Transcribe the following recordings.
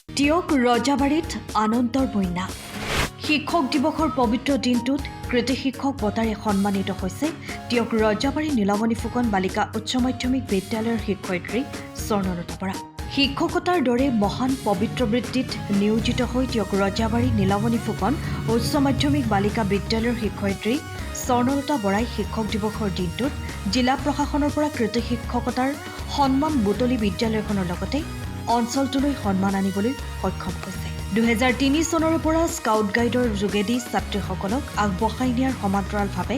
টিয়ক ৰজাবাৰীত আনন্দৰ বন্যা। শিক্ষক দিৱসৰ পবিত্ৰ দিনটোত কৃতি শিক্ষক বঁটাৰে সন্মানিত হৈছে টিয়ক ৰজাবাৰী নীলমণি ফুকন বালিকা উচ্চ মাধ্যমিক বিদ্যালয়ৰ শিক্ষয়িত্ৰী স্বৰ্ণলতা বৰা। শিক্ষকতাৰ দৰে মহান পবিত্ৰ বৃত্তিত নিয়োজিত হৈ টিয়ক ৰজাবাৰী নীলমণি ফুকন উচ্চ মাধ্যমিক বালিকা বিদ্যালয়ৰ শিক্ষয়িত্ৰী স্বৰ্ণলতা বৰাই শিক্ষক দিৱসৰ দিনটোত জিলা প্ৰশাসনৰ পৰা কৃতি শিক্ষকতাৰ সন্মান বুটলি বিদ্যালয়খনৰ লগতে অঞ্চলটোলৈ সন্মান আনিবলৈ সক্ষম হৈছে। 2003 চনৰ পৰা স্কাউট গাইডৰ যোগেদি ছাত্ৰীসকলক আগবঢ়াই নিয়াৰ সমান্তৰালভাৱে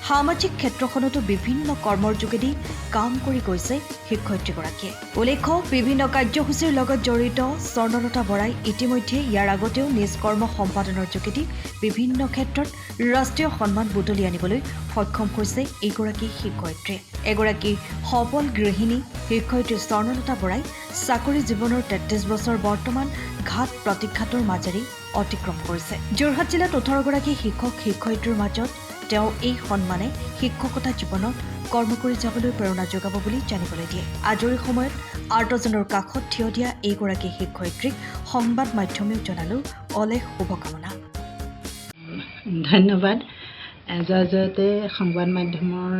সামাজিক ক্ষেত্ৰখনতো বিভিন্ন কৰ্মৰ যোগেদি কাম কৰি গৈছে শিক্ষয়িত্ৰীগৰাকীয়ে। উল্লেখ্য, বিভিন্ন কাৰ্যসূচীৰ লগত জড়িত স্বৰ্ণলতা বৰাই ইতিমধ্যে ইয়াৰ আগতেও নিজ কৰ্ম সম্পাদনৰ যোগেদি বিভিন্ন ক্ষেত্ৰত ৰাষ্ট্ৰীয় সন্মান বুটলি আনিবলৈ সক্ষম হৈছে এইগৰাকী শিক্ষয়িত্ৰীয়ে। এগৰাকী সফল গৃহিণী শিক্ষয়িত্ৰী স্বৰ্ণলতা বৰাই চাকৰি জীৱনৰ 33 বছৰ বৰ্তমান ঘাট প্ৰতিঘাতৰ মাজেৰে অতিক্ৰম কৰিছে। যোৰহাট জিলাত 18গৰাকী শিক্ষক শিক্ষয়িত্ৰীৰ মাজত তেওঁ এই সন্মানে শিক্ষকতা জীৱনত কৰ্ম কৰি যাবলৈ প্ৰেৰণা যোগাব বুলি জানিবলৈ দিয়ে। আজৰি সময়ত আৰ্তজনৰ কাষত থিয় দিয়া এইগৰাকী শিক্ষয়িত্ৰীক সংবাদ মাধ্যমেও জনালোঁ অলেখ শুভকামনা। ধন্যবাদ। জয়তে সংবাদ মাধ্যমৰ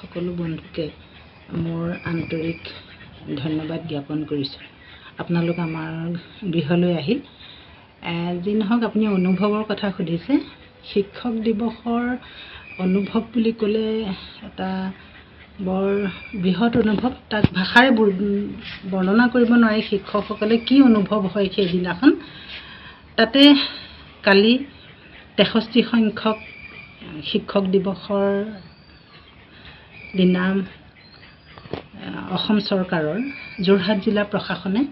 সকলো বন্ধুকে মোৰ আন্তৰিক ধন্যবাদ জ্ঞাপন কৰিছোঁ। আপোনালোক আমাৰ গৃহলৈ আহিল। যি নহওক, আপুনি অনুভৱৰ কথা সুধিছে। শিক্ষক দিৱসৰ অনুভৱ বুলি ক'লে এটা বৰ বৃহৎ অনুভৱ, তাক ভাষাৰে বৰ্ণনা কৰিব নোৱাৰি শিক্ষকসকলে কি অনুভৱ হয় সেইদিনাখন। তাতে কালি 63 সংখ্যক শিক্ষক দিৱসৰ দিনা অসম চৰকাৰৰ যোৰহাট জিলা প্ৰশাসনে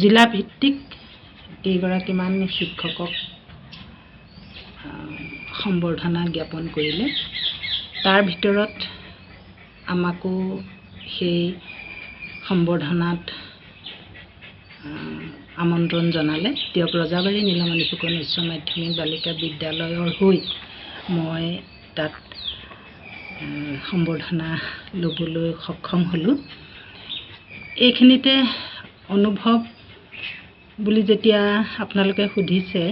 জিলাভিত্তিক কেইগৰাকীমান শিক্ষকক সম্বৰ্ধনা জ্ঞাপন কৰিলে। তাৰ ভিতৰত আমাকো সেই সম্বৰ্ধনাত আমন্ত্ৰণ জনালে। টিয়ক ৰজাবাৰী নীলমণি ফুকন উচ্চ মাধ্যমিক বালিকা বিদ্যালয়ৰ হৈ মই তাত সম্বৰ্ধনা ল'বলৈ সক্ষম হ'লোঁ। এইখিনিতে অনুভৱ বুলি যেতিয়া আপোনালোকে সুধিছে,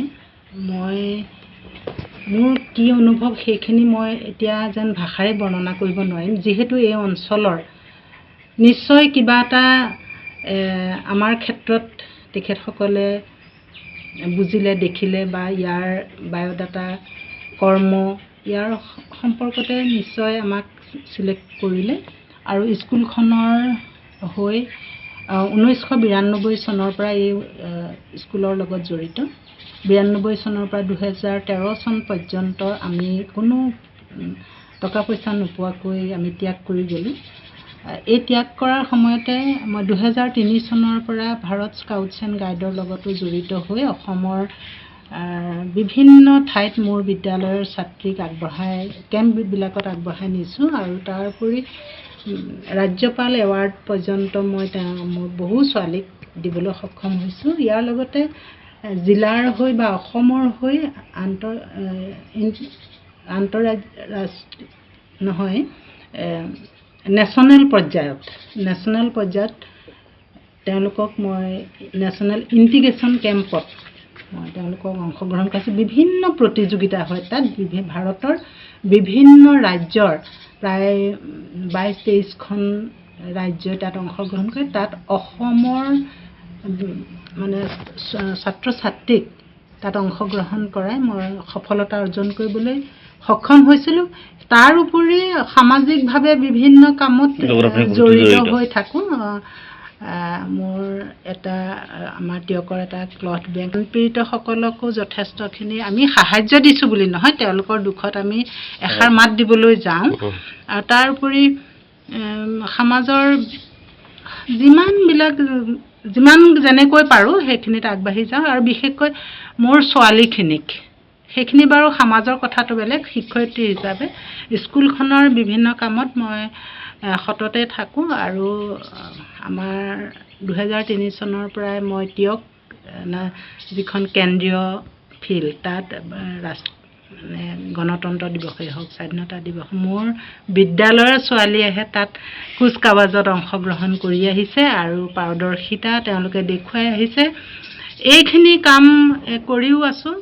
মোৰ কি অনুভৱ সেইখিনি মই এতিয়া যেন ভাষাৰে বৰ্ণনা কৰিব নোৱাৰিম। যিহেতু এই অঞ্চলৰ নিশ্চয় কিবা এটা আমাৰ ক্ষেত্ৰত তেখেতসকলে বুজিলে, দেখিলে বা ইয়াৰ বায়'ডাটা, কৰ্ম ইয়াৰ সম্পৰ্কতে নিশ্চয় আমাক চিলেক্ট কৰিলে। আৰু স্কুলখনৰ হৈ 1992 চনৰ পৰা এই স্কুলৰ লগত জড়িত। 92 চনৰ পৰা 2013 চন পৰ্যন্ত আমি কোনো টকা পইচা নোপোৱাকৈ আমি ত্যাগ কৰি গ'লোঁ। এই ত্যাগ কৰাৰ সময়তে মই 2003 চনৰ পৰা ভাৰত স্কাউটছ এণ্ড গাইডৰ লগতো জড়িত হৈ অসমৰ বিভিন্ন ঠাইত মোৰ বিদ্যালয়ৰ ছাত্ৰীক কেম্পবিলাকত আগবঢ়াই নিছোঁ। আৰু তাৰ উপৰি ৰাজ্যপাল এৱাৰ্ড পৰ্যন্ত মই মোৰ বহু ছোৱালীক দিবলৈ সক্ষম হৈছোঁ। ইয়াৰ লগতে জিলাৰ হৈ বা অসমৰ হৈ নেশ্যনেল পৰ্যায়ত তেওঁলোকক মই নেশ্যনেল ইণ্টিগ্ৰেশ্যন কেম্পত মই তেওঁলোকক অংশগ্ৰহণ কৰিছোঁ। বিভিন্ন প্ৰতিযোগিতা হয় তাত, ভাৰতৰ বিভিন্ন ৰাজ্যৰ প্ৰায় 22-23খন ৰাজ্যই তাত অংশগ্ৰহণ কৰে। তাত অসমৰ ছাত্ৰ ছাত্ৰীক তাত অংশগ্ৰহণ কৰাই মই সফলতা অৰ্জন কৰিবলৈ সক্ষম হৈছিলোঁ। তাৰ উপৰি সামাজিকভাৱে বিভিন্ন কামত জড়িত হৈ থাকোঁ। মোৰ আমাৰ টিয়কৰ এটা ক্লথ বেংক, পীড়িতসকলকো যথেষ্টখিনি আমি সাহাৰ্য দিছোঁ বুলি নহয়, তেওঁলোকৰ দুখত আমি এষাৰ মাত দিবলৈ যাওঁ। আৰু তাৰ উপৰি সমাজৰ যিমান যেনেকৈ পাৰোঁ সেইখিনিত আগবাঢ়ি যাওঁ। আৰু বিশেষকৈ মোৰ ছোৱালীখিনিক, সেইখিনি বাৰু সমাজৰ কথাটো বেলেগ। শিক্ষয়িত্ৰী হিচাপে স্কুলখনৰ বিভিন্ন কামত মই সততে থাকোঁ। আৰু আমাৰ 2003 চনৰ পৰাই মই টিয়ক যিখন কেন্দ্ৰীয় ফিল্ড তাত গণতন্ত্ৰ দিৱসেই হওক স্বাধীনতা দিৱস মোৰ বিদ্যালয়ৰ ছোৱালীয়েহে তাত কুচকাৱাজত অংশগ্ৰহণ কৰি আহিছে আৰু পাৰদৰ্শিতা তেওঁলোকে দেখুৱাই আহিছে। এইখিনি কাম কৰিও আছোঁ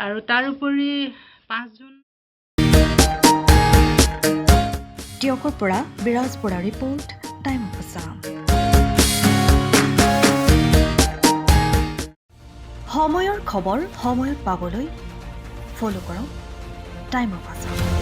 আৰু তাৰোপৰি 5 জুন টিয়কৰ পৰা বিৰাজ Bora report time of Assam. সময়ৰ খবৰ সময়ত পাবলৈ ফ'ল' কৰক টাইম অফ আছাম।